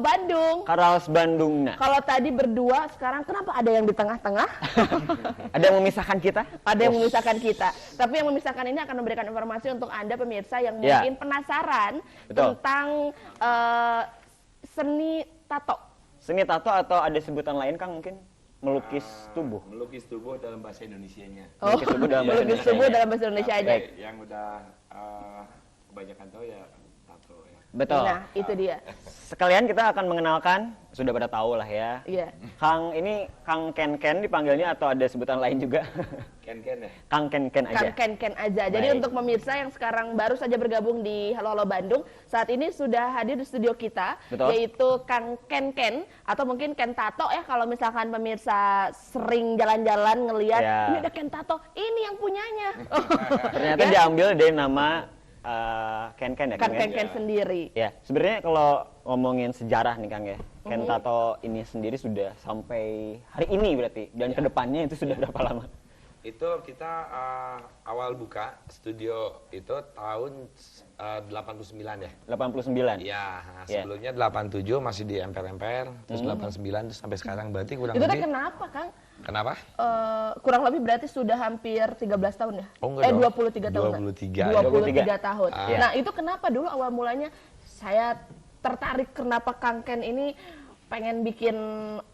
Bandung. Karaos Bandung. Nah. Kalau tadi berdua, sekarang kenapa ada yang di tengah-tengah? Ada yang memisahkan kita? Ada yang memisahkan kita. Tapi yang memisahkan ini akan memberikan informasi untuk Anda pemirsa yang mungkin penasaran tentang seni tato. Seni tato atau ada sebutan lain Kang mungkin? Melukis tubuh. Melukis tubuh dalam bahasa Indonesianya. Melukis tubuh dalam bahasa Melukis tubuh dalam bahasa Indonesia aja. Yang udah kebanyakan tahu ya tato ya. Betul. Nah, itu dia. Sekalian kita akan mengenalkan, sudah pada tahu lah ya. Iya. Kang ini Kang Ken dipanggilnya atau ada sebutan lain juga? Ken ya. Kang Ken aja. Kang Ken aja. Jadi untuk pemirsa yang sekarang baru saja bergabung di Halo Halo Bandung, saat ini sudah hadir di studio kita, yaitu Kang Ken atau mungkin Ken Tato ya, kalau misalkan pemirsa sering jalan-jalan ngelihat ini ada Ken Tato, ini yang punyanya. Ternyata diambil dari nama Ken ya, Kang Ken sendiri. Ya, sebenarnya kalau ngomongin sejarah nih Kang ya, Ken Tato ini sendiri sudah sampai hari ini berarti, dan kedepannya itu sudah berapa lama? Itu kita awal buka studio itu tahun 89 ya. 89? Iya, sebelumnya 87 masih di emper-emper, terus 89 terus sampai sekarang berarti kurang itu lebih. Itu kenapa Kang? Kenapa? Kurang lebih berarti sudah hampir 13 tahun ya? Oh, enggak 23 tahun. 23 tahun. Nah, itu kenapa dulu awal mulanya saya tertarik kenapa Kang Ken ini pengen bikin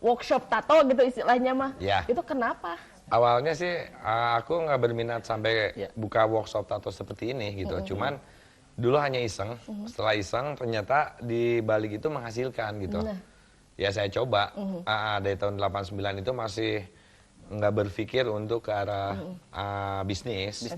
workshop tato gitu istilahnya mah. Itu kenapa? Awalnya sih aku nggak berminat sampai buka workshop tato seperti ini gitu. Cuman dulu hanya iseng. Setelah iseng ternyata di balik itu menghasilkan gitu. Ya saya coba. Dari tahun 89 itu masih nggak berpikir untuk ke arah bisnis.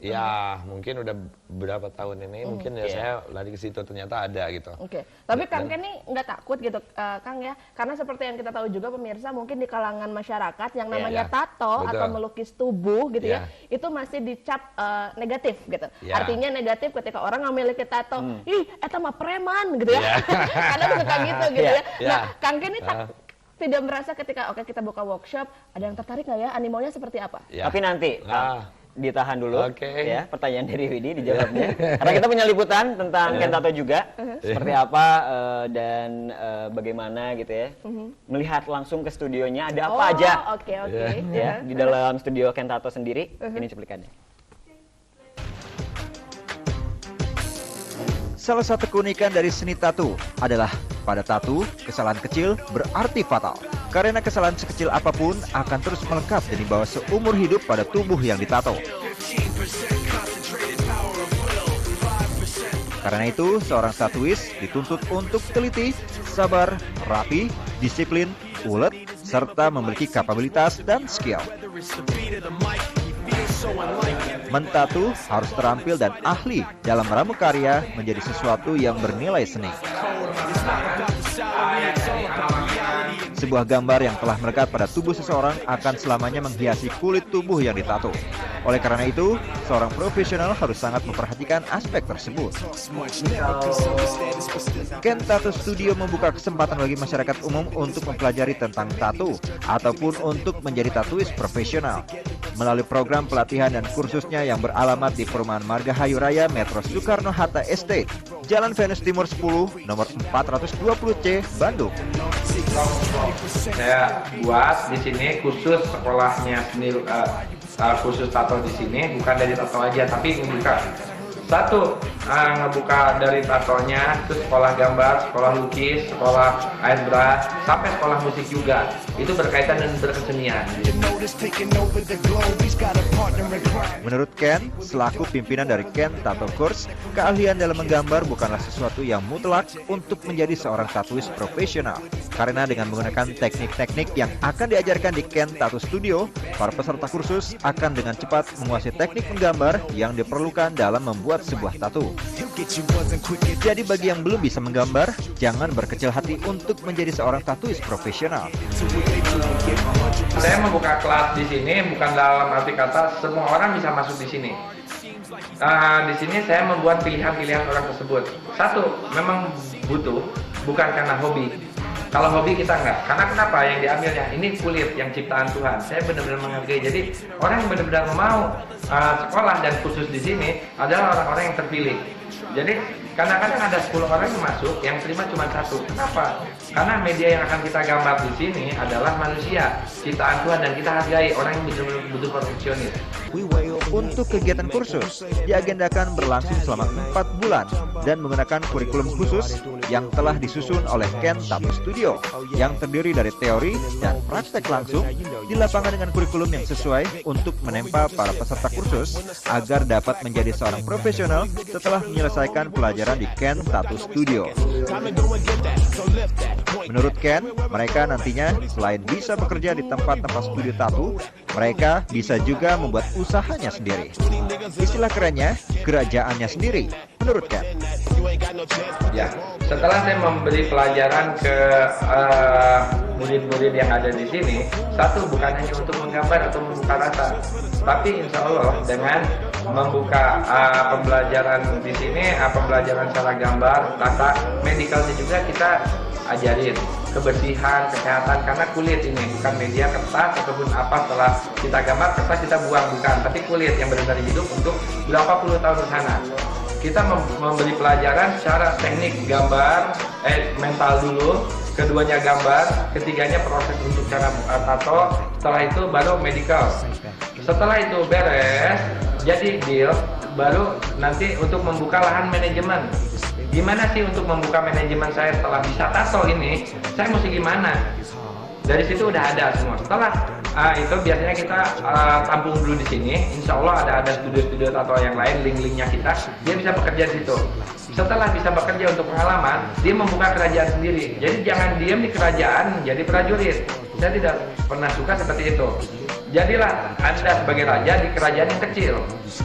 Ya mungkin udah berapa tahun ini mungkin ya saya lari ke situ, ternyata ada gitu. Tapi Kang Ken ini nggak takut gitu Kang ya, karena seperti yang kita tahu juga pemirsa, mungkin di kalangan masyarakat yang namanya tato atau melukis tubuh gitu ya, itu masih dicap negatif gitu. Artinya negatif ketika orang memiliki tato, ih eta mah preman gitu ya. Kadang suka gitu ya. Nah Kang Ken ini tidak merasa ketika kita buka workshop, ada yang tertarik nggak ya, animonya seperti apa? Tapi nanti ditahan dulu ya pertanyaan dari Widi dijawabnya. Karena kita punya liputan tentang Ken Tato juga, seperti apa dan bagaimana gitu ya. Melihat langsung ke studionya ada apa aja. Ya, di dalam studio Ken Tato sendiri. Ini cuplikannya. Salah satu keunikan dari seni tato adalah pada tato, kesalahan kecil berarti fatal. Karena kesalahan sekecil apapun akan terus melekat dan dibawa seumur hidup pada tubuh yang ditato. Karena itu, seorang tatois dituntut untuk teliti, sabar, rapi, disiplin, ulet, serta memiliki kapabilitas dan skill. Mentatu harus terampil dan ahli dalam meramu karya menjadi sesuatu yang bernilai seni. Sebuah gambar yang telah melekat pada tubuh seseorang akan selamanya menghiasi kulit tubuh yang ditato. Oleh karena itu, seorang profesional harus sangat memperhatikan aspek tersebut. Ken Tato Studio membuka kesempatan bagi masyarakat umum untuk mempelajari tentang tato ataupun untuk menjadi tatois profesional. Melalui program pelatihan dan kursusnya yang beralamat di Perumahan Margahayu Raya Metro Soekarno-Hatta Estate, Jalan Venus Timur 10, nomor 420C, Bandung. Saya buat di sini khusus sekolahnya seni khusus tato di sini, bukan dari tato aja tapi membuka ngebuka dari tatonya, terus sekolah gambar, sekolah lukis, sekolah airbrush, sampai sekolah musik juga. Itu berkaitan dengan berkesenian. Menurut Ken, selaku pimpinan dari Ken Tato Course, keahlian dalam menggambar bukanlah sesuatu yang mutlak untuk menjadi seorang tatois profesional. Karena dengan menggunakan teknik-teknik yang akan diajarkan di Ken Tato Studio, para peserta kursus akan dengan cepat menguasai teknik menggambar yang diperlukan dalam membuat sebuah tato. Jadi bagi yang belum bisa menggambar, jangan berkecil hati untuk menjadi seorang tatois profesional. Saya membuka kelas di sini bukan dalam arti kata semua orang bisa masuk di sini. Di sini saya membuat pilihan-pilihan orang tersebut. Satu, memang butuh, bukan karena hobi. Kalau hobi kita enggak. Karena kenapa? Yang diambilnya ini kulit yang ciptaan Tuhan. Saya benar-benar menghargai. Jadi orang yang benar-benar mau sekolah dan khusus di sini adalah orang-orang yang terpilih. Jadi Kadang-kadang ada 10 orang yang masuk, yang terima cuma 1. Kenapa? Karena media yang akan kita gambar di sini adalah manusia, ciptaan Tuhan, dan kita hargai orang yang betul-betul perfeksionis. Untuk kegiatan kursus, diagendakan berlangsung selama 4 bulan dan menggunakan kurikulum khusus yang telah disusun oleh Ken Tattoo Studio, yang terdiri dari teori dan praktek langsung di lapangan dengan kurikulum yang sesuai untuk menempa para peserta kursus agar dapat menjadi seorang profesional setelah menyelesaikan pelajaran di Ken Tattoo Studio. Menurut Ken, mereka nantinya selain bisa bekerja di tempat-tempat studio tattoo, mereka bisa juga membuat usahanya sendiri. Istilah kerennya, kerajaannya sendiri, menurut Ken. Ya, setelah saya memberi pelajaran ke murid-murid yang ada di sini, satu bukan hanya untuk menggambar atau membuka rasa, tapi insya Allah dengan membuka pembelajaran di sini, pembelajaran cara gambar, tata medikalnya juga kita ajarin kebersihan, kesehatan, karena kulit ini bukan media kertas ataupun apa setelah kita gambar kertas kita buang, bukan, tapi kulit yang benar-benar hidup untuk berapa puluh tahun ke sana. Kita memberi pelajaran secara teknik gambar, mental dulu, keduanya gambar, ketiganya proses untuk cara tato, setelah itu baru medical. Setelah itu beres, jadi deal, baru nanti untuk membuka lahan manajemen. Gimana sih untuk membuka manajemen saya setelah bisa tato ini, saya mesti gimana? Dari situ udah ada semua. Setelah itu biasanya kita tampung dulu di sini. Insya Allah ada studio-studio tato yang lain, link-linknya kita. Dia bisa bekerja di situ. Setelah bisa bekerja untuk pengalaman, dia membuka kerajaan sendiri. Jadi jangan diam di kerajaan jadi prajurit. Saya tidak pernah suka seperti itu. Jadilah Anda sebagai raja di kerajaan yang kecil.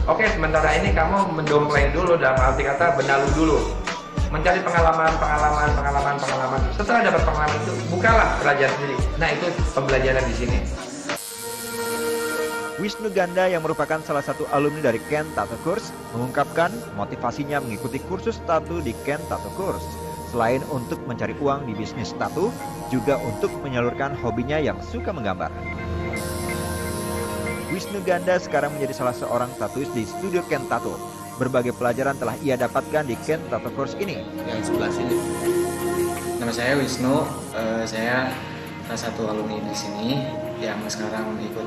Oke, sementara ini kamu mendompleng dulu, dalam arti kata benalu dulu. Mencari pengalaman. Setelah dapat pengalaman itu, bukalah kerajaan sendiri. Nah, itu pembelajaran di sini. Wisnu Ganda yang merupakan salah satu alumni dari Ken Tattoo Course mengungkapkan motivasinya mengikuti kursus tattoo di Ken Tattoo Course. Selain untuk mencari uang di bisnis tattoo, juga untuk menyalurkan hobinya yang suka menggambar. Wisnu Ganda sekarang menjadi salah seorang tattoois di studio Ken Tattoo. Berbagai pelajaran telah ia dapatkan di Ken Tattoo Course ini. Yang sebelah sini. Nama saya Wisnu, saya salah satu alumni di sini yang sekarang ikut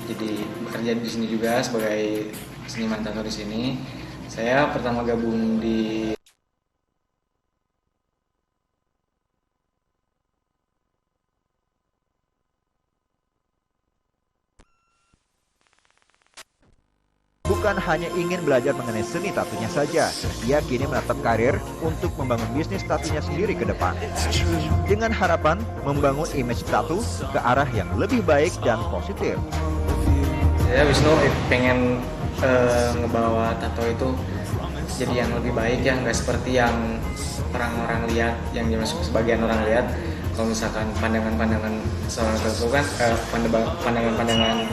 jadi bekerja di sini juga sebagai seniman tato di sini. Saya pertama gabung di bukan hanya ingin belajar mengenai seni tatunya saja, ia kini menatap karir untuk membangun bisnis tatunya sendiri ke depan. Dengan harapan membangun image tatu ke arah yang lebih baik dan positif. Saya Wisnu pengen ngebawa tato itu jadi yang lebih baik ya, nggak seperti yang orang-orang lihat, yang sebagian orang lihat. Kalau misalkan pandangan-pandangan seorang tato kan, pandangan-pandangan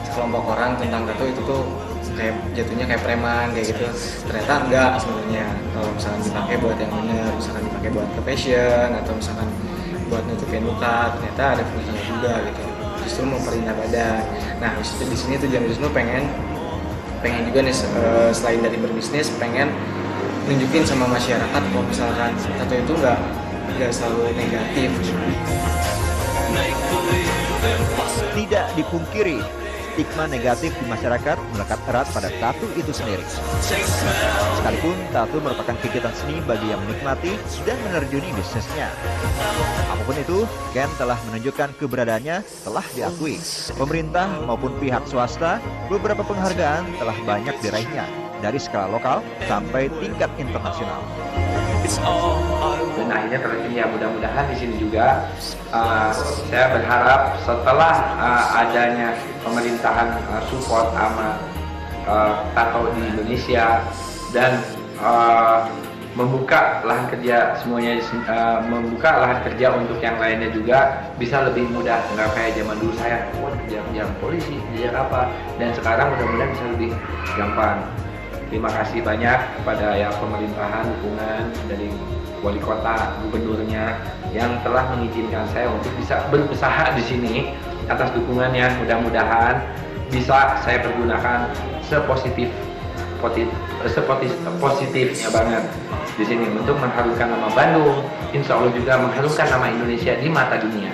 sekelompok orang tentang tato itu tuh kayak jatuhnya kayak preman kayak gitu. Ternyata enggak sebenarnya. Kalau misalkan dipakai buat yang benar, misalkan dipakai buat ke fashion atau misalkan buat nutupin luka, ternyata ada fungsinya juga gitu. Justru memperindah badan. Nah, di sini tujuan Wisnu pengen juga nih selain dari berbisnis, pengen nunjukin sama masyarakat kalau misalkan tato itu nggak selalu negatif. Tidak dipungkiri, stigma negatif di masyarakat melekat erat pada tato itu sendiri. Sekalipun tato merupakan kegiatan seni bagi yang menikmati dan menerjuni bisnisnya. Apapun itu, Ken telah menunjukkan keberadaannya telah diakui. Pemerintah maupun pihak swasta, beberapa penghargaan telah banyak diraihnya, dari skala lokal sampai tingkat internasional. Dan akhirnya terjadi, mudah-mudahan di sini juga saya berharap setelah adanya pemerintahan support sama tato di Indonesia dan membuka lahan kerja semuanya, membuka lahan kerja untuk yang lainnya juga bisa lebih mudah, nggak kayak zaman dulu saya kerja polisi, kerja apa, dan sekarang mudah-mudahan bisa lebih gampang. Terima kasih banyak kepada ya pemerintahan, dukungan dari wali kota, gubernurnya yang telah mengizinkan saya untuk bisa berusaha di sini. Atas dukungannya, mudah-mudahan bisa saya pergunakan sepositifnya banget. di sini untuk mengharumkan nama Bandung, insya Allah juga mengharumkan nama Indonesia di mata dunia.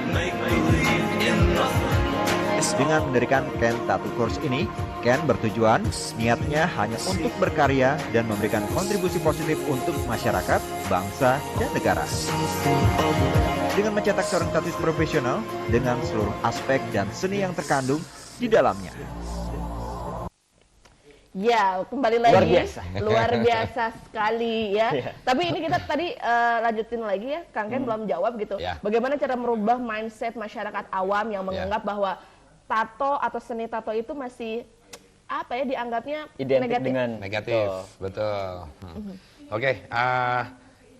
Dengan mendirikan Ken Tattoo Course ini, Ken bertujuan niatnya hanya untuk berkarya dan memberikan kontribusi positif untuk masyarakat, bangsa, dan negara. Dengan mencetak seorang tattooist profesional dengan seluruh aspek dan seni yang terkandung di dalamnya. Ya, kembali lagi. Luar biasa. Luar biasa sekali ya. Tapi ini kita tadi lanjutin lagi ya, Kang Ken belum jawab gitu. Bagaimana cara merubah mindset masyarakat awam yang menganggap bahwa tato atau seni tato itu masih apa ya, dianggapnya identik negatif. dengan negatif, betul. Oke,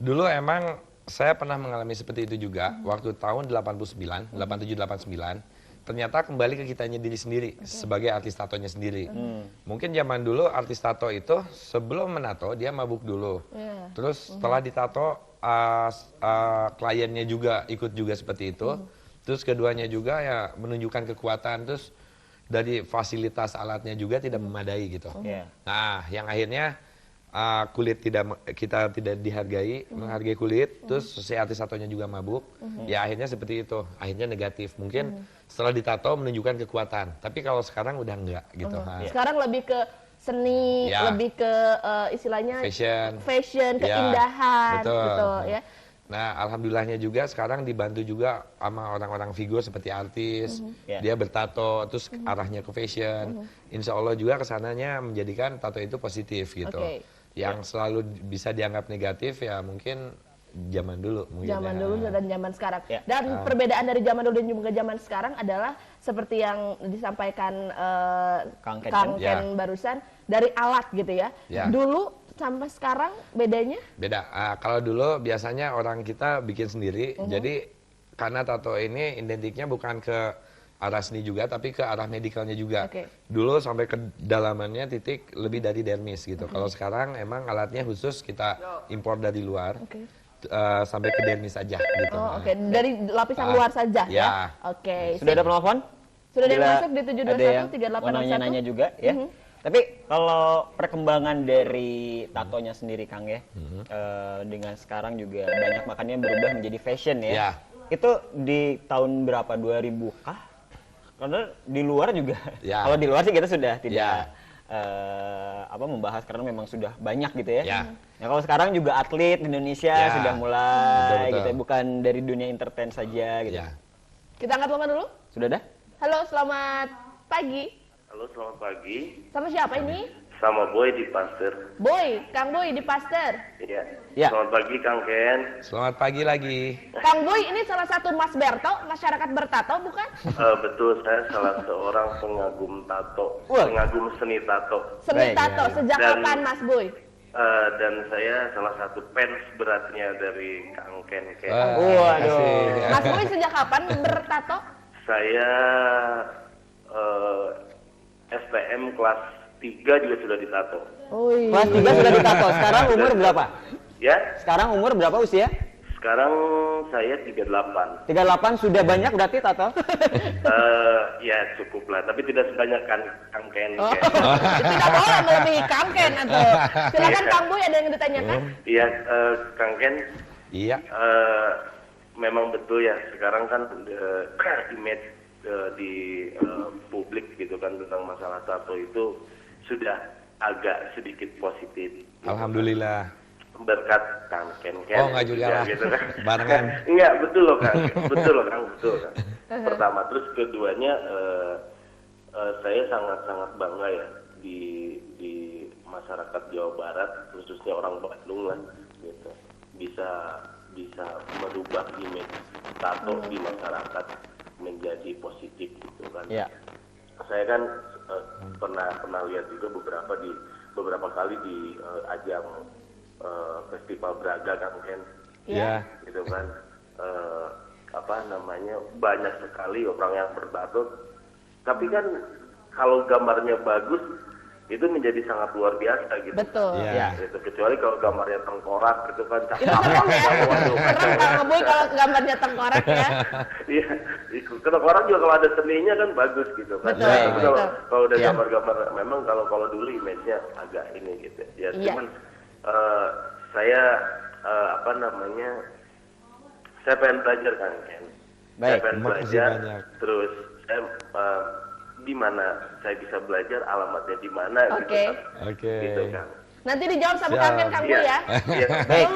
dulu emang saya pernah mengalami seperti itu juga waktu tahun 89, 87, 89. Ternyata kembali ke kitanya diri sendiri sebagai artis tatonya sendiri. Mungkin zaman dulu artis tato itu sebelum menato dia mabuk dulu. Terus setelah ditato kliennya juga ikut juga seperti itu. Terus keduanya juga ya menunjukkan kekuatan, terus dari fasilitas alatnya juga tidak memadai gitu. Nah, yang akhirnya kita tidak dihargai, menghargai kulit, terus si artis tatonya juga mabuk. Ya akhirnya seperti itu, akhirnya negatif. Mungkin setelah ditato menunjukkan kekuatan, tapi kalau sekarang udah enggak gitu. Sekarang lebih ke seni, lebih ke istilahnya fashion, keindahan gitu ya. Nah, alhamdulillahnya juga sekarang dibantu juga sama orang-orang figur seperti artis, dia bertato, terus arahnya ke fashion. Insya Allah juga kesananya menjadikan tato itu positif gitu. Yang selalu bisa dianggap negatif ya mungkin zaman dulu. Zaman dulu dan zaman sekarang. Dan perbedaan dari zaman dulu dan juga zaman sekarang adalah seperti yang disampaikan Kang Ken barusan, dari alat gitu ya. Dulu sampai sekarang bedanya? Beda. Kalau dulu biasanya orang kita bikin sendiri, jadi karena tato ini identiknya bukan ke arah seni juga, tapi ke arah medikalnya juga. Dulu sampai ke dalamannya titik lebih dari dermis gitu. Kalau sekarang emang alatnya khusus kita impor dari luar, sampai ke dermis aja gitu. Dari lapisan luar saja ya? Sudah ada penelpon? Sudah ada yang masuk di 721 3861. Nanya juga ya. Tapi kalau perkembangan dari tatonya sendiri Kang ya, dengan sekarang juga banyak makanya berubah menjadi fashion ya. Itu di tahun berapa, 2000 kah? Karena di luar juga, kalau di luar sih kita sudah tidak membahas karena memang sudah banyak gitu ya. Nah kalau sekarang juga atlet di Indonesia sudah mulai gitu ya, bukan dari dunia entertain saja gitu. Kita angkat telepon dulu. Sudah ada? Halo, selamat pagi. Halo, selamat pagi. Sama siapa ini? Sama Boy di Pasteur. Boy, Kang Boy di Pasteur. Iya. Selamat pagi, Kang Ken. Selamat pagi lagi. Kang Boy ini salah satu Mas Berto, masyarakat bertato bukan? Betul, saya salah seorang pengagum tato, pengagum seni tato. Seni tato, sejak kapan Mas Boy? Dan saya salah satu fans beratnya dari Kang Ken. Waduh. Mas Boy sejak kapan bertato? Saya STM kelas 3 juga sudah ditato. Kelas 3 sudah ditato. Sekarang umur berapa? Ya? Sekarang umur berapa usia? Sekarang saya 38. 38 sudah banyak berarti tato? Ya cukup lah, tapi tidak sebanyak Kang Ken. Tidak boleh melebihi Kang Ken atau. Silakan Kang Boy, ada yang ditanyakan? Iya, Kang Ken. Iya. Memang betul ya, sekarang kan image di publik gitu kan tentang masalah tato itu sudah agak sedikit positif. Alhamdulillah. Berkat Kang Ken. Oh nggak juga lah, gitu kan. barengan. Enggak, betul loh Kang, betul Kang. Pertama, terus keduanya saya sangat bangga ya di masyarakat Jawa Barat, khususnya orang Bandung lah, gitu, bisa merubah image tato di masyarakat menjadi positif gitu kan. Saya kan pernah lihat juga beberapa kali di ajang Festival Braga Kang Ken, gitu kan, banyak sekali orang yang bertato, tapi kan kalau gambarnya bagus itu menjadi sangat luar biasa gitu. Betul. Gitu. Kecuali kalau gambarnya tengkorak gitu kan, Keren Kang Boy kalau gambarnya tengkorak ya. Iya, tengkorak juga kalau ada seninya kan bagus gitu kan. Betul. Kalau udah gambar-gambar, memang kalau dulu image-nya agak ini gitu. Ya cuman saya saya pengen belajar Kang Ken. Saya pengen belajar, terus saya di mana saya bisa belajar, alamatnya di mana gitu kan. Nanti dijawab sama Kang Ken Kang Boy ya. Iya. Baik,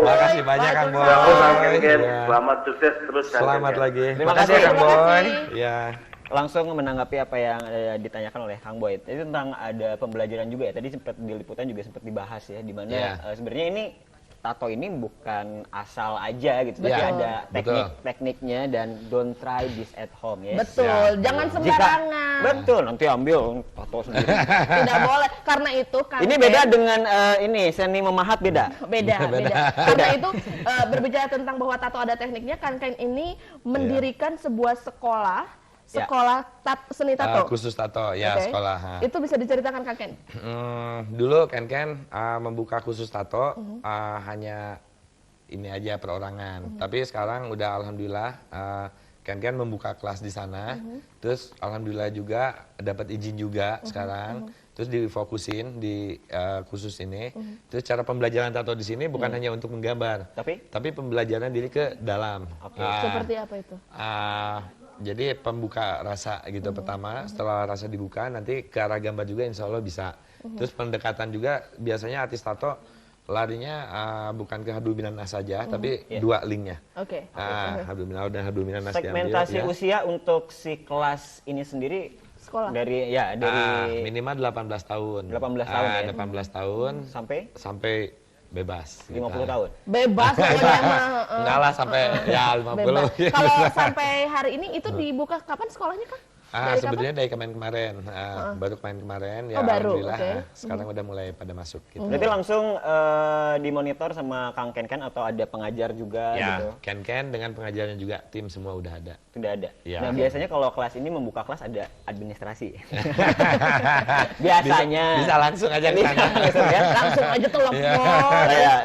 makasih banyak Kang Boy. Selamat sukses terus. Selamat lagi. Terima kasih Kang Boy. Ya. Langsung menanggapi apa yang ditanyakan oleh Kang Boy. Itu tentang ada pembelajaran juga ya. Tadi sempat di liputan juga sempat dibahas ya, di mana sebenarnya ini tato ini bukan asal aja gitu, tapi ada tekniknya dan don't try this at home ya. Betul, jangan sembarangan. Betul, nanti ambil tato sendiri. Tidak boleh, karena itu kan. Ini beda dengan ini seni memahat beda. Beda. Karena itu berbicara tentang bahwa tato ada tekniknya, Kang Ken ini mendirikan sebuah sekolah seni tato. Khusus tato, ya sekolah. Itu bisa diceritakan Kang Ken? Dulu Ken membuka khusus tato hanya ini aja perorangan. Tapi sekarang udah alhamdulillah Ken membuka kelas di sana. Terus alhamdulillah juga dapat izin juga sekarang. Terus difokusin di khusus ini. Terus cara pembelajaran tato di sini bukan hanya untuk menggambar, tapi pembelajaran diri ke dalam. Seperti apa itu? Jadi pembuka rasa gitu pertama, setelah rasa dibuka nanti ke arah gambar juga insya Allah bisa. Terus pendekatan juga biasanya artis tato larinya bukan ke Habdul Minanas saja, tapi dua linknya. Habdul Minanas dan Habdul Minanas. Segmentasi usia untuk si kelas ini sendiri sekolah dari minimal 18 tahun. 18 tahun ya. 18 tahun sampai bebas. 50 tahun. Bebas pokoknya mah. Enggak lah sampai ya 50. Kalau sampai hari ini itu dibuka kapan sekolahnya Kang? Sebenarnya dari kemarin, baru kemarin ya alhamdulillah. Sekarang udah mulai pada masuk gitu. Berarti langsung dimonitor sama Kang Ken atau ada pengajar juga gitu? Ya, Ken dengan pengajarnya juga, tim semua udah ada. Sudah ada. Ya. Nah, biasanya kalau kelas ini membuka kelas ada administrasi. Biasanya. Bisa langsung aja ke sana. Langsung aja telepon.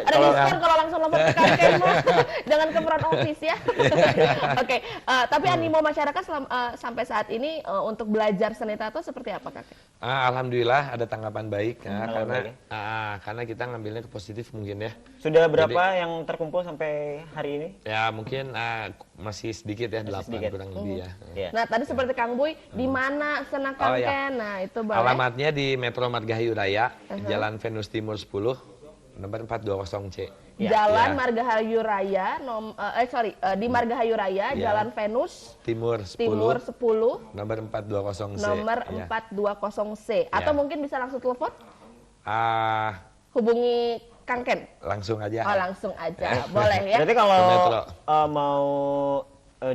Ada diskon kalau langsung telepon ke Kang Ken mah. Jangan ke front office ya. Oke, tapi animo masyarakat sampai saat ini untuk belajar seni tato seperti apa Kak? Alhamdulillah ada tanggapan baik karena kita ngambilnya ke positif mungkin ya. Sudah berapa yang terkumpul sampai hari ini? Ya mungkin masih sedikit ya, 8 kurang lebih ya. Nah tadi seperti Kang Boy, di mana Sena Kang Ken? Nah itu boleh. Alamatnya di Metro Margahayu Raya, Jalan Venus Timur 10, nomor 420C. Jalan Margahayu Raya, di Margahayu Raya, Jalan Venus Timur 10, nomor 420C. Nomor 420C. Atau mungkin bisa langsung telepon? Hubungi Kang Ken? Langsung aja. Oh langsung aja, boleh ya. Berarti kalau mau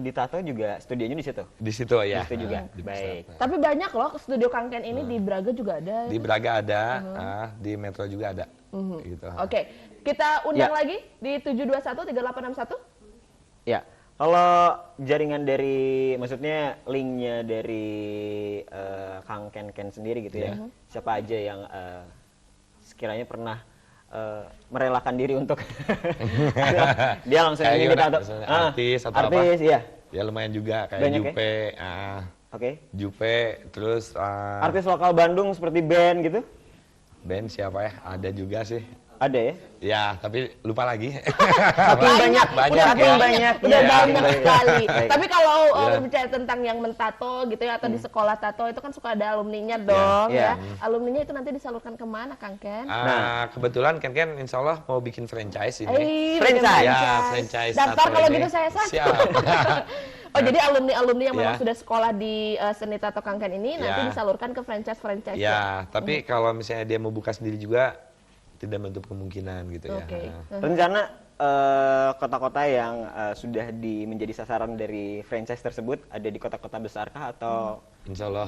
ditato juga studionya di situ? Di situ ya. Di situ juga. Baik. Tapi banyak loh studio Kang Ken ini di Braga juga ada. Di Braga ada, di Metro juga ada. Gitu. Oke, kita undang lagi di 721-3861. Ya, kalau jaringan dari, maksudnya linknya dari Kang Ken sendiri gitu ya. Siapa aja yang sekiranya pernah merelakan diri untuk dia langsung ingin ditato. Artis atau artis, apa? Iya. Ya lumayan juga kayak banyak Jupe. Jupe, terus artis lokal Bandung seperti band gitu. Band siapa ya? Ada juga sih. Ada ya? Ya, tapi lupa lagi. banyak. Udah banyak sekali. Tapi kalau berbicara tentang yang mentato gitu ya, atau di sekolah tato itu kan suka ada alumninya dong ya. Alumninya itu nanti disalurkan kemana Kang Ken? Nah, kebetulan Ken insya Allah mau bikin franchise ini. Franchise? Ya, franchise. Daftar kalau gitu saya Siap. Oh jadi alumni yang memang sudah sekolah di seni tato Kang Ken ini nanti disalurkan ke franchise ya. Tapi kalau misalnya dia mau buka sendiri juga tidak menutup kemungkinan gitu ya. Rencana kota-kota yang sudah menjadi sasaran dari franchise tersebut ada di kota-kota besarkah atau insya Allah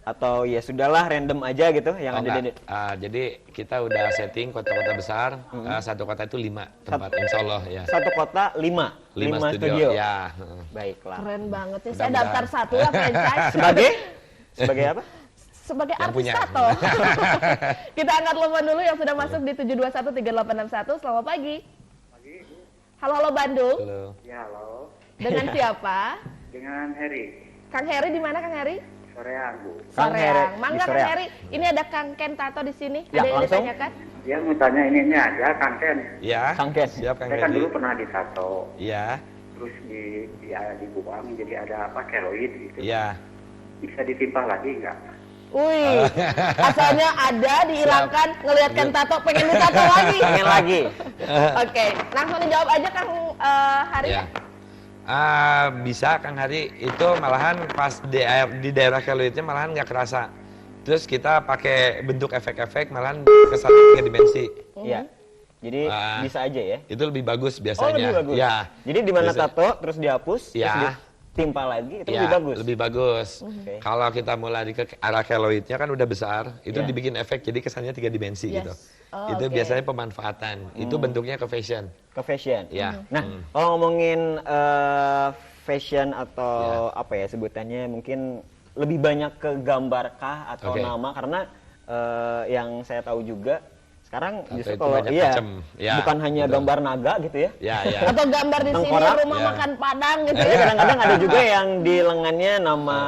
atau ya sudahlah random aja gitu yang ada di jadi kita udah setting kota-kota besar. Satu kota itu 5 tempat insya Allah ya. Satu kota 5 studio ya. Baiklah, keren banget nih. Saya daftar satu lah franchise. Sebagai apa? Sebagai artis tato. Kita angkat telepon dulu yang sudah masuk di 721-3861. Selamat pagi. Halo Bandung. Halo. Ya halo. Dengan siapa? Dengan Heri. Kang Heri di mana Kang Heri? Soreang Bu. Soreang. Mangga Kang Heri. Ini ada Kang Ken tato di sini. Ya, ada yang ditanyakan? Ya mau tanya ini aja, Kang Ken. Ya. Kang Ken. Siap, Kang Saya kan Ferdi. dulu pernah ditato. Iya. Terus dibuang jadi ada apa keloid gitu. Iya. Bisa ditimpah lagi nggak? Wih, asalnya ada, dihilangkan, ngelihat Ken tato, pengen ditato lagi. Pengen lagi. Oke, langsung dijawab aja Kang Hari. Ya. Bisa Kang Hari, itu malahan pas di daerah keloidnya malahan nggak kerasa. Terus kita pakai bentuk efek-efek malahan kesan 3 dimensi. Iya. Jadi bisa aja ya. Itu lebih bagus Oh, biasanya. lebih bagus. Ya. Jadi di mana Biasa- tato terus dihapus, Ya. terus ditimpa lagi itu Ya, lebih bagus. lebih bagus. Oke. Kalau kita mulai ke arah keloidnya kan udah besar, itu Ya. dibikin efek jadi kesannya 3 dimensi Yes. gitu. Oh, Itu oke. biasanya pemanfaatan. Itu bentuknya ke fashion. Ke fashion. Ya. Nah, kalau ngomongin fashion atau Ya. apa ya sebutannya, mungkin lebih banyak ke gambarkah atau Oke. nama, karena yang saya tahu juga sekarang Tato justru itu kalau banyak iya macam. Ya, bukan hanya betul. gambar naga gitu ya. Ya, ya. Atau gambar di sini Tengkorak, rumah ya. makan Padang gitu Tapi ya. kadang-kadang ada juga yang di lengannya nama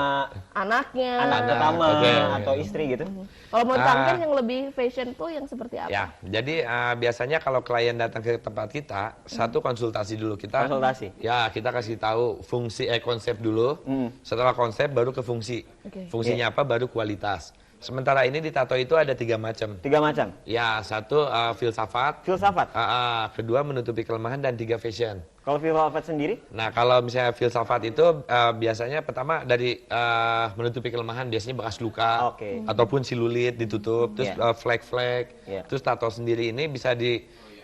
Anaknya. anak pertama Oke. atau istri gitu. Kalau menurut Kang Ken yang lebih fashion tuh yang seperti apa? Ya, jadi biasanya kalau klien datang ke tempat kita, satu konsultasi dulu kita. Konsultasi. Ya, kita kasih tahu fungsi konsep dulu. Setelah konsep baru ke fungsi. Oke. Fungsinya apa baru kualitas. Sementara ini di tato itu ada 3 macam. 3 macam. Ya, satu filsafat, Filsafat. kedua menutupi kelemahan, dan 3 fashion. Kalau filsafat sendiri? Nah, kalau misalnya filsafat itu biasanya pertama dari menutupi kelemahan, biasanya bekas luka Oke. ataupun silulit ditutup, terus Yeah. flek-flek. Yeah. Terus tato sendiri ini bisa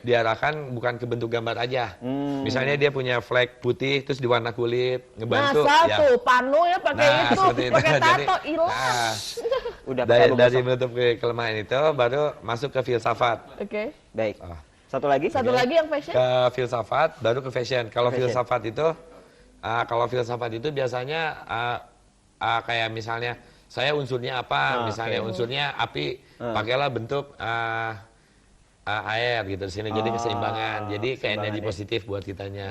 diarahkan bukan ke bentuk gambar aja. Misalnya dia punya flek putih terus diwarna kulit, ngebantu Masa ya. tuh Pano ya pakai itu, seperti itu. pakai tato Jadi, hilang. Udah dari pakai menutup kelemahan itu baru masuk ke filsafat. Oke. Baik. Ah. Satu lagi? Satu lagi yang fashion? Ke filsafat baru ke fashion. Kalau Fashion. filsafat itu biasanya kayak misalnya saya unsurnya apa, misalnya unsurnya api, pakailah bentuk air gitu di sini, jadi keseimbangan, jadi kayak keseimbangan energi ya. positif buat kitanya.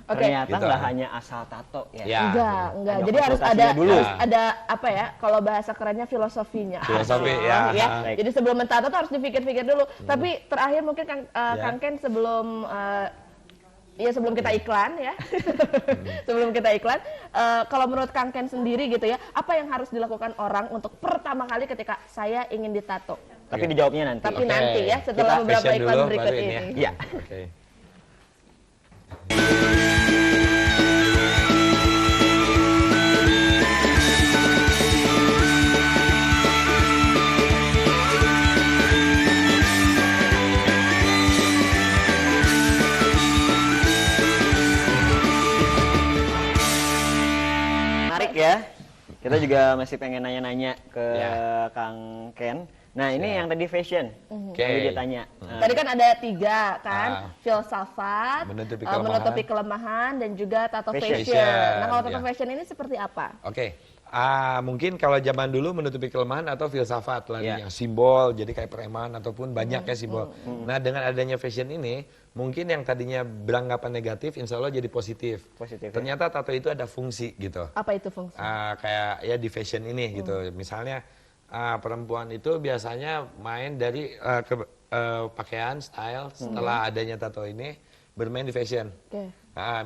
Oke. Ternyata Gitu. nggak hanya asal tato ya. Ya. Enggak. Ada Jadi harus konsultasinya ada dulu. harus ada apa ya? Kalau bahasa kerennya filosofinya. Filosofi, Ah, ya. Baik. Jadi sebelum mentato tuh harus dipikir-pikir dulu. Tapi terakhir mungkin Kang Ken sebelum sebelum kita iklan ya. Sebelum kita iklan, kalau menurut Kang Ken sendiri gitu ya, apa yang harus dilakukan orang untuk pertama kali ketika saya ingin ditato? Tapi dijawabnya nanti. Tapi Oke. nanti ya setelah Kita beberapa fashion iklan dulu, berikut baru ini. ini ya. Iya. Oke. Menarik ya. Kita juga masih pengen nanya-nanya ke Ya. Kang Ken. Nah, ini yang tadi fashion. Oke. Tadi dia tanya. Tadi kan ada 3 kan, filsafat, Menutupi menutupi kelemahan. kelemahan, dan juga tato Fashion. fashion. Nah kalau tato Ya. fashion ini seperti apa? Oke, mungkin kalau zaman dulu menutupi kelemahan atau filsafat lah Ya. yang simbol, jadi kayak preman ataupun banyak ya simbol. Nah dengan adanya fashion ini, mungkin yang tadinya beranggapan negatif, insya Allah jadi positif. Positif, ya. Ternyata tato itu ada fungsi gitu. Apa itu fungsi? Kayak ya di fashion ini gitu. Misalnya perempuan itu biasanya main dari pakaian, style, setelah adanya tato ini bermain di fashion. Oke.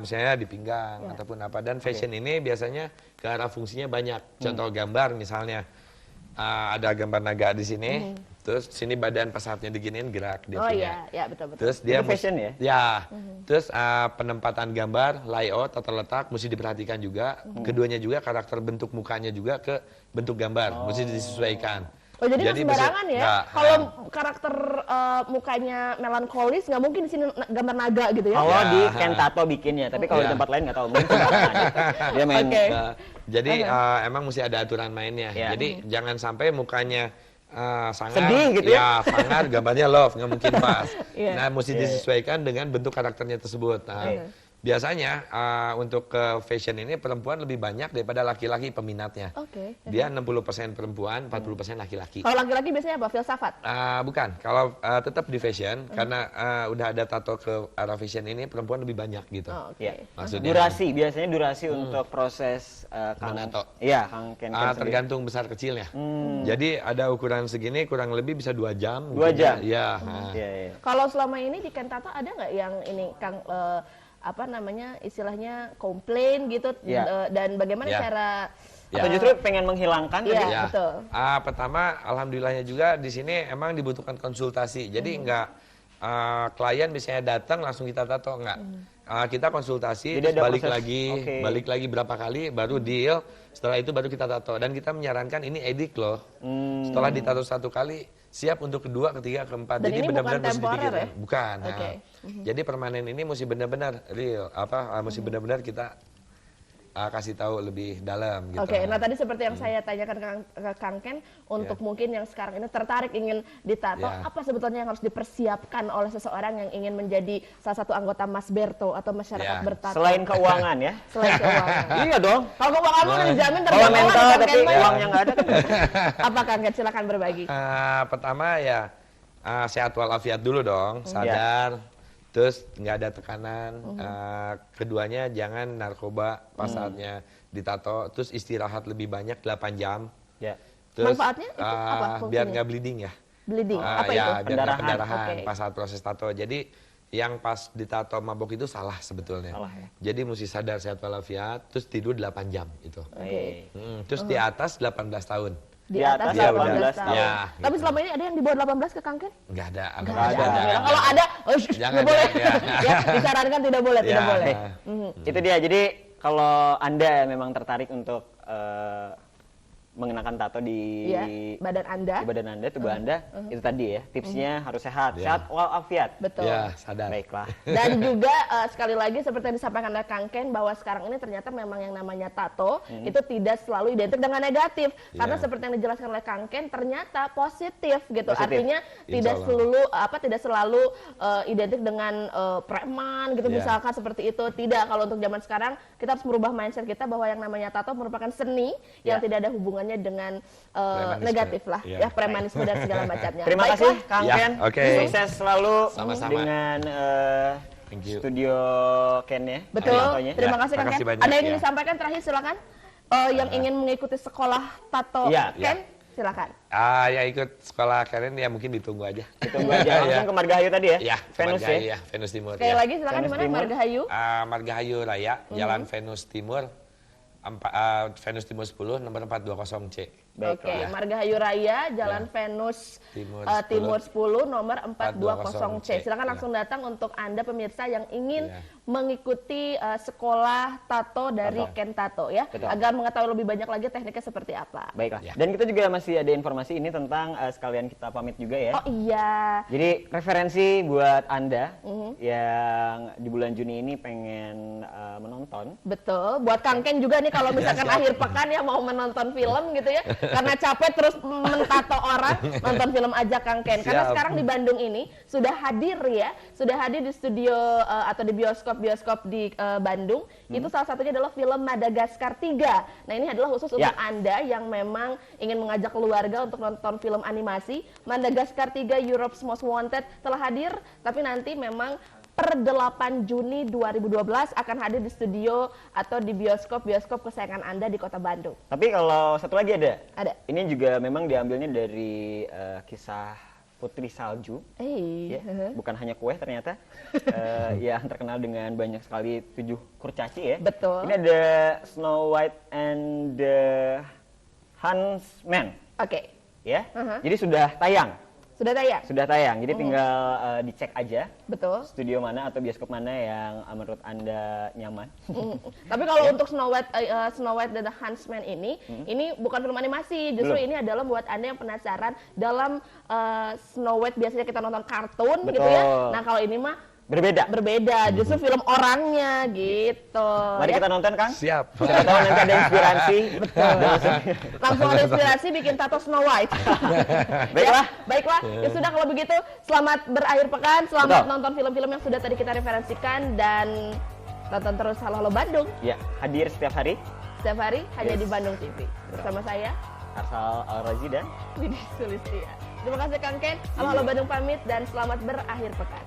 Misalnya di pinggang ataupun apa, dan fashion ini biasanya ke arah fungsinya banyak. Contoh gambar misalnya ada gambar naga di sini, terus sini badan pas saatnya diginiin gerak dia Oh punya. iya, ya betul-betul. Terus dia Itu fashion ya? Ya. Terus penempatan gambar, layout, tata letak mesti diperhatikan juga. Keduanya juga karakter bentuk mukanya juga ke bentuk gambar mesti disesuaikan. Oh jadi nggak sembarangan ya? nggak, Kalau karakter mukanya melankolis nggak mungkin di sini gambar naga gitu ya? Kalau Ya. di Ken Tato bikinnya, tapi kalau di Ya. tempat lain nggak tahu. Mungkin dia main. Oke. Jadi emang mesti ada aturan mainnya. Ya. Jadi jangan sampai mukanya sangar, Sedih gitu ya? sangar, gambarnya love, nggak mungkin pas. Iya. Nah, mesti disesuaikan dengan bentuk karakternya tersebut. Nah, biasanya untuk ke fashion ini perempuan lebih banyak daripada laki-laki peminatnya. Oke. Dia 60% perempuan, 40% laki-laki. Kalau laki-laki biasanya apa? Filsafat? Bukan, kalau tetap di fashion, karena udah ada tato ke arah fashion ini, perempuan lebih banyak gitu. Maksudnya biasanya durasi untuk proses menato. Iya, Kang Ken tergantung besar kecilnya. Jadi ada ukuran segini kurang lebih bisa 2 jam. 2 jam? Iya. Kalau selama ini di Ken Tato ada nggak yang ini Kang apa namanya istilahnya komplain gitu dan bagaimana cara atau justru pengen menghilangkan betul. Pertama alhamdulillahnya juga di sini emang dibutuhkan konsultasi. Jadi enggak klien misalnya datang langsung kita tato enggak. Kita konsultasi terus balik lagi berapa kali baru deal. Setelah itu baru kita tato dan kita menyarankan ini edik loh. Setelah ditato 1 kali siap untuk kedua, ketiga, keempat. Dan jadi benar-benar mesti dipikirkan. ya? Bukan. Jadi permanen ini mesti benar-benar real, mesti benar-benar kita kasih tahu lebih dalam gitu. Nah tadi seperti yang saya tanyakan ke Kang Ken, untuk mungkin yang sekarang ini tertarik ingin ditato, apa sebetulnya yang harus dipersiapkan oleh seseorang yang ingin menjadi salah satu anggota Mas Berto atau masyarakat bertato? Selain keuangan ya? Selain keuangan. Iya dong. Kalau keuangan udah dijamin dari mental tapi uangnya nggak ada kan? Apa Kang Ken? Silakan berbagi. Pertama ya sehat walafiat dulu dong, sadar. Terus nggak ada tekanan, keduanya jangan narkoba pas saatnya ditato, terus istirahat lebih banyak 8 jam. Terus, manfaatnya itu apa? Biar nggak bleeding ya. Bleeding, apa itu? Biar nggak pendarahan pas saat proses tato. Jadi yang pas ditato mabok itu salah sebetulnya. Jadi mesti sadar sehat walafiat, terus tidur 8 jam itu. Terus di atas 18 tahun. Di atas 18 tahun. Ya, tapi selama ini ada yang di bawah 18 ke Kang Ken? Nggak ada. Kalau ada, jangan boleh. Ya, disarankan tidak boleh, tidak boleh. Itu dia. Jadi kalau Anda memang tertarik untuk mengenakan tato di badan Anda, tubuh Anda, itu tadi ya, tipsnya harus sehat walafiat. Betul. Ya, sadar. Baiklah. Dan juga sekali lagi seperti yang disampaikan oleh Kang Ken bahwa sekarang ini ternyata memang yang namanya tato itu tidak selalu identik dengan negatif. Karena seperti yang dijelaskan oleh Kang Ken ternyata positif gitu. Artinya tidak selalu identik dengan preman gitu misalkan seperti itu. Tidak, kalau untuk zaman sekarang kita harus merubah mindset kita bahwa yang namanya tato merupakan seni yang tidak ada hubungannya dengan negatif lah, premanisme dan segala macamnya. Terima kasih Kang Ken. Sukses selalu dengan studio Ken ya. Betul. Terima kasih Kang Ken. Ada yang ingin disampaikan terakhir silakan. Yang ingin mengikuti sekolah tato Ken silakan. Ya ikut sekolah Ken ya mungkin ditunggu aja. Langsung ke Margahayu tadi ya. Venus ya. Venus Timur. Sekali lagi silakan di mana Margahayu? Margahayu Raya, Jalan Venus Timur. Venus Timur 10 nomor 420C. Oke, Margahayu Raya, Jalan Venus Timur 10 nomor 420C. Silakan langsung datang untuk Anda pemirsa yang ingin mengikuti sekolah tato dari Ken Tato ya, agar mengetahui lebih banyak lagi tekniknya seperti apa. Baiklah. Dan kita juga masih ada informasi ini tentang sekalian kita pamit juga ya. Oh iya. Jadi referensi buat Anda yang di bulan Juni ini pengen menonton. Betul. Buat Kang Ken juga nih kalau misalkan akhir pekan ya mau menonton film gitu ya. Karena capek terus mentato orang, nonton film aja Kang Ken. Karena sekarang di Bandung ini sudah hadir di studio atau di bioskop di Bandung. Itu salah satunya adalah film Madagaskar 3. Nah ini adalah khusus untuk Anda yang memang ingin mengajak keluarga untuk nonton film animasi. Madagaskar 3 Europe's Most Wanted telah hadir, tapi nanti memang per 8 Juni 2012 akan hadir di studio atau di bioskop kesayangan Anda di Kota Bandung. Tapi kalau satu lagi ada. Ada. Ini juga memang diambilnya dari kisah Putri Salju. Bukan hanya kue ternyata. Yang terkenal dengan banyak sekali 7 kurcaci ya. Betul. Ini ada Snow White and the Huntsman. Oke. Ya. Jadi sudah tayang. Sudah tayang, jadi tinggal dicek aja. Betul. Studio mana atau bioskop mana yang menurut Anda nyaman. Tapi kalau untuk Snow White dan the Huntsman ini bukan film animasi, justru ini adalah buat Anda yang penasaran dalam Snow White biasanya kita nonton kartun gitu ya. Nah kalau ini mah berbeda, justru film orangnya gitu. Mari kita nonton Kang. Siap. Kita tahu nanti ada inspirasi. Betul. Langsung ada inspirasi bikin tato Snow White. Baiklah. Ya sudah kalau begitu, selamat berakhir pekan, selamat nonton film-film yang sudah tadi kita referensikan dan Tonton terus Halo Halo Bandung. Ya, hadir setiap hari. Setiap hari hanya di Bandung TV. Bersama saya Arsal Al-Razi dan Widhi Sulistia. Terima kasih Kang Ken. Halo Halo Bandung pamit dan selamat berakhir pekan.